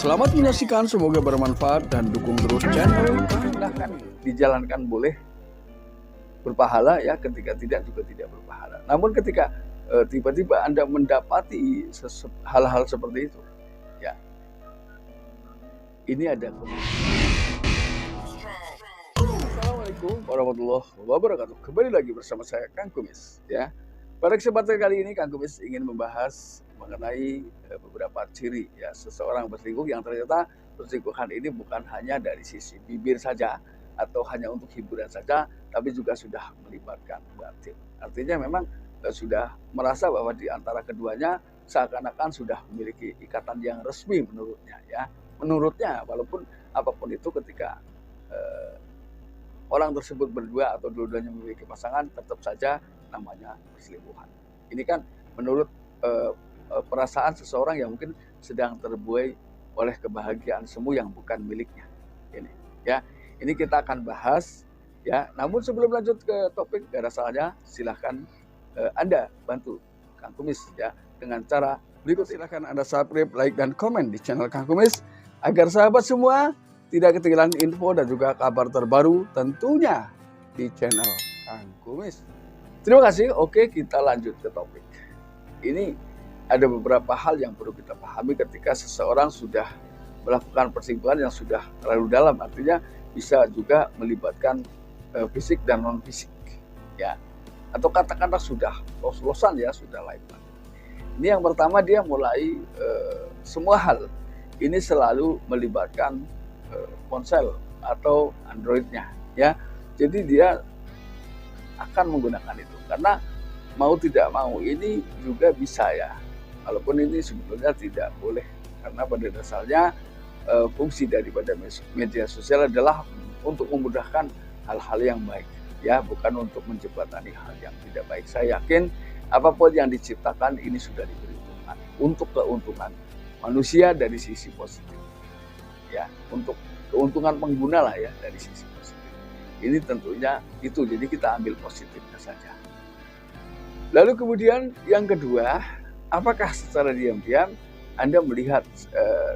Selamat menyaksikan, semoga bermanfaat dan dukung terus channel. Silahkan dijalankan boleh berpahala ya, ketika tidak juga tidak berpahala. Namun ketika tiba-tiba Anda mendapati hal-hal seperti itu, ya ini ada. Assalamualaikum warahmatullahi wabarakatuh. Kembali lagi bersama saya Kang Kumis ya. Pada kesempatan kali ini Kang Kumis ingin membahas mengenai beberapa ciri ya seseorang berselingkuh, yang ternyata perselingkuhan ini bukan hanya dari sisi bibir saja atau hanya untuk hiburan saja, tapi juga sudah melibatkan batin. Artinya memang sudah merasa bahwa di antara keduanya seakan-akan sudah memiliki ikatan yang resmi menurutnya ya. Menurutnya, walaupun apapun itu, ketika orang tersebut berdua atau dua-duanya memiliki pasangan, tetap saja namanya perselingkuhan. Ini kan menurut perasaan seseorang yang mungkin sedang terbuai oleh kebahagiaan semu yang bukan miliknya. Ini ya, ini kita akan bahas ya. Namun sebelum lanjut ke topik, gak ada salahnya silahkan Anda bantu Kang Kumis ya dengan cara berikut. Silahkan Anda subscribe, like, dan komen di channel Kang Kumis agar sahabat semua tidak ketinggalan info dan juga kabar terbaru tentunya di channel Kang Kumis. Terima kasih. Oke, kita lanjut ke topik. Ini ada beberapa hal yang perlu kita pahami ketika seseorang sudah melakukan perselingkuhan yang sudah terlalu dalam. Artinya bisa juga melibatkan fisik dan non fisik ya, atau katakanlah sudah los-losan ya, sudah lain. Ini yang pertama, dia mulai semua hal ini selalu melibatkan ponsel atau Androidnya ya. Jadi dia akan menggunakan itu karena mau tidak mau ini juga bisa ya, walaupun ini sebetulnya tidak boleh, karena pada dasarnya fungsi daripada media sosial adalah untuk memudahkan hal-hal yang baik ya, bukan untuk menjembatani hal yang tidak baik. Saya yakin apapun yang diciptakan ini sudah diperhitungkan untuk keuntungan manusia dari sisi positif ya, untuk keuntungan pengguna lah ya dari sisi positif. Ini tentunya itu, jadi kita ambil positifnya saja. Lalu kemudian yang kedua, apakah secara diam-diam Anda melihat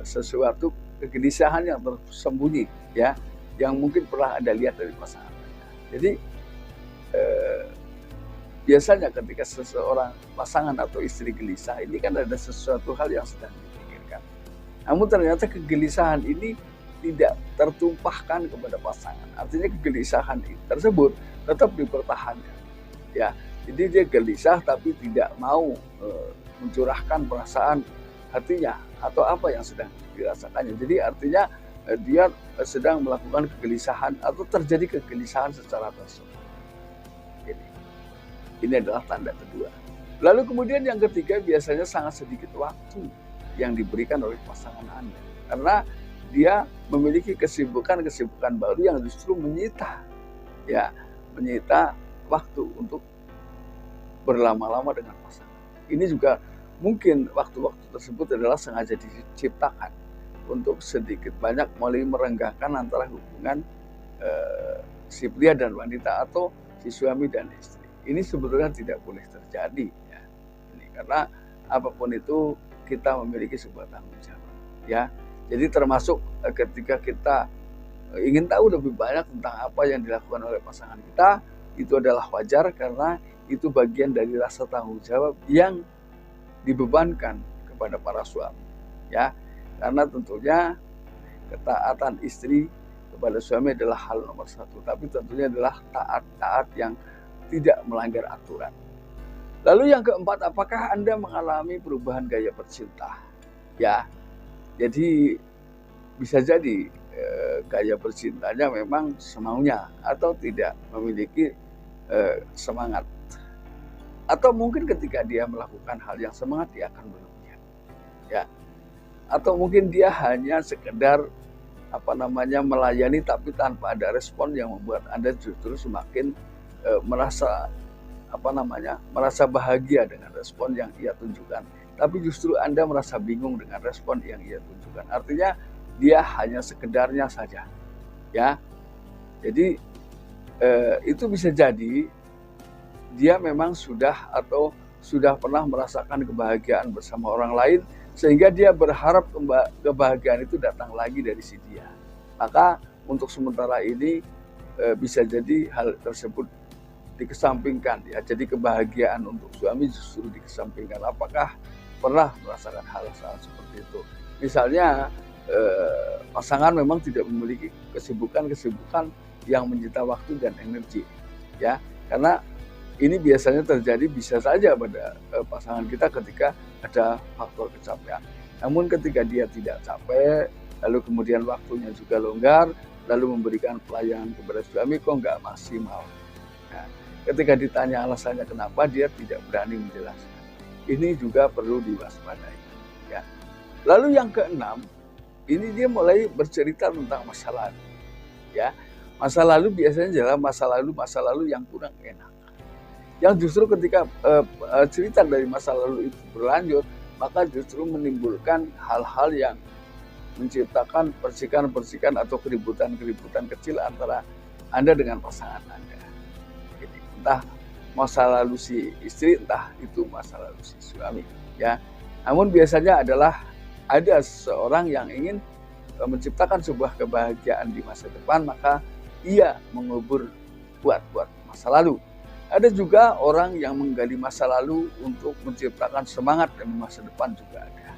sesuatu kegelisahan yang tersembunyi ya, yang mungkin pernah Anda lihat dari pasangan Anda. Jadi biasanya ketika seseorang pasangan atau istri gelisah, ini kan ada sesuatu hal yang sedang dipikirkan. Namun ternyata kegelisahan ini tidak tertumpahkan kepada pasangan. Artinya kegelisahan tersebut tetap dipertahankan ya. Jadi dia gelisah tapi tidak mau mencurahkan perasaan hatinya atau apa yang sedang dirasakannya. Jadi artinya dia sedang melakukan kegelisahan atau terjadi kegelisahan secara personal. Ini adalah tanda kedua. Lalu kemudian yang ketiga, biasanya sangat sedikit waktu yang diberikan oleh pasangan Anda, karena dia memiliki kesibukan baru yang justru menyita waktu untuk berlama-lama dengan pasangan. Ini juga mungkin waktu-waktu tersebut adalah sengaja diciptakan untuk sedikit banyak mulai merenggangkan antara hubungan si pria dan wanita atau si suami dan istri. Ini sebetulnya tidak boleh terjadi ya. Ini karena apapun itu kita memiliki sebuah tanggung jawab ya. Jadi termasuk ketika kita ingin tahu lebih banyak tentang apa yang dilakukan oleh pasangan kita, itu adalah wajar karena itu bagian dari rasa tanggung jawab yang dibebankan kepada para suami ya. Karena tentunya ketaatan istri kepada suami adalah hal nomor satu, tapi tentunya adalah taat yang tidak melanggar aturan. Lalu yang keempat, apakah Anda mengalami perubahan gaya bercinta ya. Jadi bisa jadi gaya bercintanya memang semaunya atau tidak memiliki semangat. Atau mungkin ketika dia melakukan hal yang semangat, dia akan berlebihan ya. Atau mungkin dia hanya sekedar melayani tapi tanpa ada respon yang membuat Anda justru semakin merasa bahagia dengan respon yang ia tunjukkan, tapi justru Anda merasa bingung dengan respon yang ia tunjukkan. Artinya dia hanya sekedarnya saja ya. Jadi itu bisa jadi dia memang sudah pernah merasakan kebahagiaan bersama orang lain sehingga dia berharap kebahagiaan itu datang lagi dari si dia. Maka untuk sementara ini bisa jadi hal tersebut dikesampingkan ya. Jadi kebahagiaan untuk suami justru dikesampingkan. Apakah pernah merasakan hal-hal seperti itu? Misalnya pasangan memang tidak memiliki kesibukan-kesibukan yang menyita waktu dan energi ya, karena ini biasanya terjadi bisa saja pada pasangan kita ketika ada faktor kecapean. Namun ketika dia tidak capek, lalu kemudian waktunya juga longgar, lalu memberikan pelayanan kepada suami kok nggak maksimal. Nah, ketika ditanya alasannya kenapa, dia tidak berani menjelaskan. Ini juga perlu diwaspadai. Ya. Lalu yang keenam, ini dia mulai bercerita tentang masa lalu. Ya, masa lalu biasanya adalah masa lalu yang kurang enak. Yang justru ketika cerita dari masa lalu itu berlanjut, maka justru menimbulkan hal-hal yang menciptakan percikan-percikan atau keributan-keributan kecil antara Anda dengan pasangan Anda. Jadi entah masa lalu si istri, entah itu masa lalu si suami. Ya, namun biasanya adalah ada seseorang yang ingin menciptakan sebuah kebahagiaan di masa depan, maka ia mengubur buat masa lalu. Ada juga orang yang menggali masa lalu untuk menciptakan semangat demi masa depan juga ada.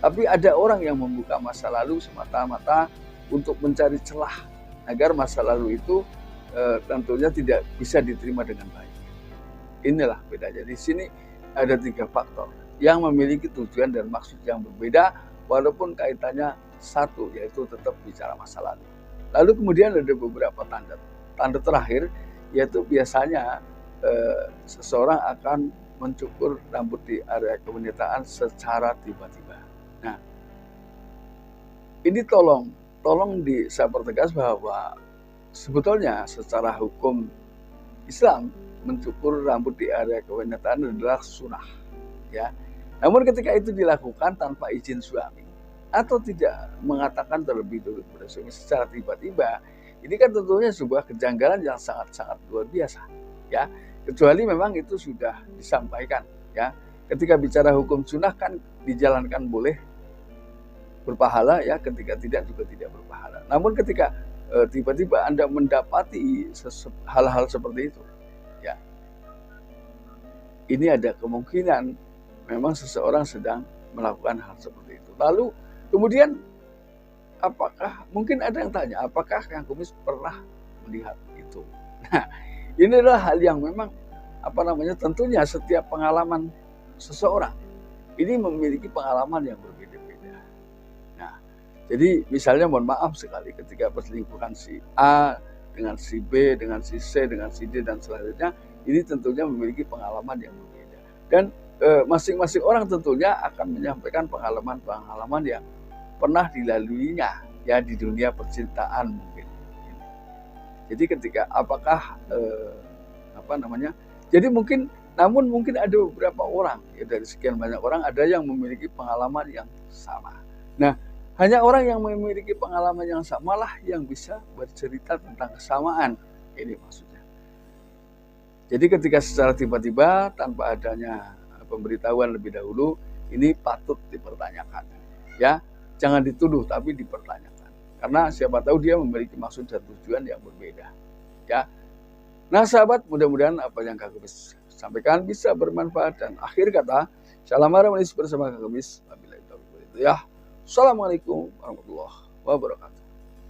Tapi ada orang yang membuka masa lalu semata-mata untuk mencari celah agar masa lalu itu tentunya tidak bisa diterima dengan baik. Inilah bedanya. Di sini ada 3 faktor yang memiliki tujuan dan maksud yang berbeda, walaupun kaitannya satu, yaitu tetap bicara masa lalu. Lalu kemudian ada beberapa tanda. Tanda terakhir yaitu biasanya seseorang akan mencukur rambut di area kewanitaan secara tiba-tiba. Nah, ini tolong saya pertegas bahwa sebetulnya secara hukum Islam mencukur rambut di area kewanitaan adalah sunnah, ya. Namun ketika itu dilakukan tanpa izin suami atau tidak mengatakan terlebih dulu kepada suami secara tiba-tiba, ini kan tentunya sebuah kejanggalan yang sangat-sangat luar biasa, ya. Kecuali memang itu sudah disampaikan, ya. Ketika bicara hukum sunnah kan dijalankan boleh berpahala, ya. Ketika tidak juga tidak berpahala. Namun ketika tiba-tiba Anda mendapati hal-hal seperti itu, ya, ini ada kemungkinan memang seseorang sedang melakukan hal seperti itu. Lalu kemudian apakah mungkin ada yang tanya, apakah Kang Kumis pernah melihat itu? Nah, ini adalah hal yang memang tentunya setiap pengalaman seseorang ini memiliki pengalaman yang berbeda-beda. Nah, jadi misalnya mohon maaf sekali ketika perselingkuhan si A dengan si B, dengan si C, dengan si D dan selanjutnya, ini tentunya memiliki pengalaman yang berbeda. Dan masing-masing orang tentunya akan menyampaikan pengalaman-pengalaman yang pernah dilaluinya ya di dunia percintaan mungkin. Jadi ketika jadi namun mungkin ada beberapa orang ya, dari sekian banyak orang ada yang memiliki pengalaman yang sama. Nah, hanya orang yang memiliki pengalaman yang sama lah yang bisa bercerita tentang kesamaan. Ini maksudnya. Jadi ketika secara tiba-tiba tanpa adanya pemberitahuan lebih dahulu, ini patut dipertanyakan. Ya, jangan dituduh tapi dipertanyakan. Karena siapa tahu dia memiliki maksud dan tujuan yang berbeda. Ya. Nah, sahabat, mudah-mudahan apa yang Kang Kumis sampaikan bisa bermanfaat. Dan akhir kata, shalom harmonis bersama Kang Kumis. Ya. Assalamualaikum warahmatullahi wabarakatuh.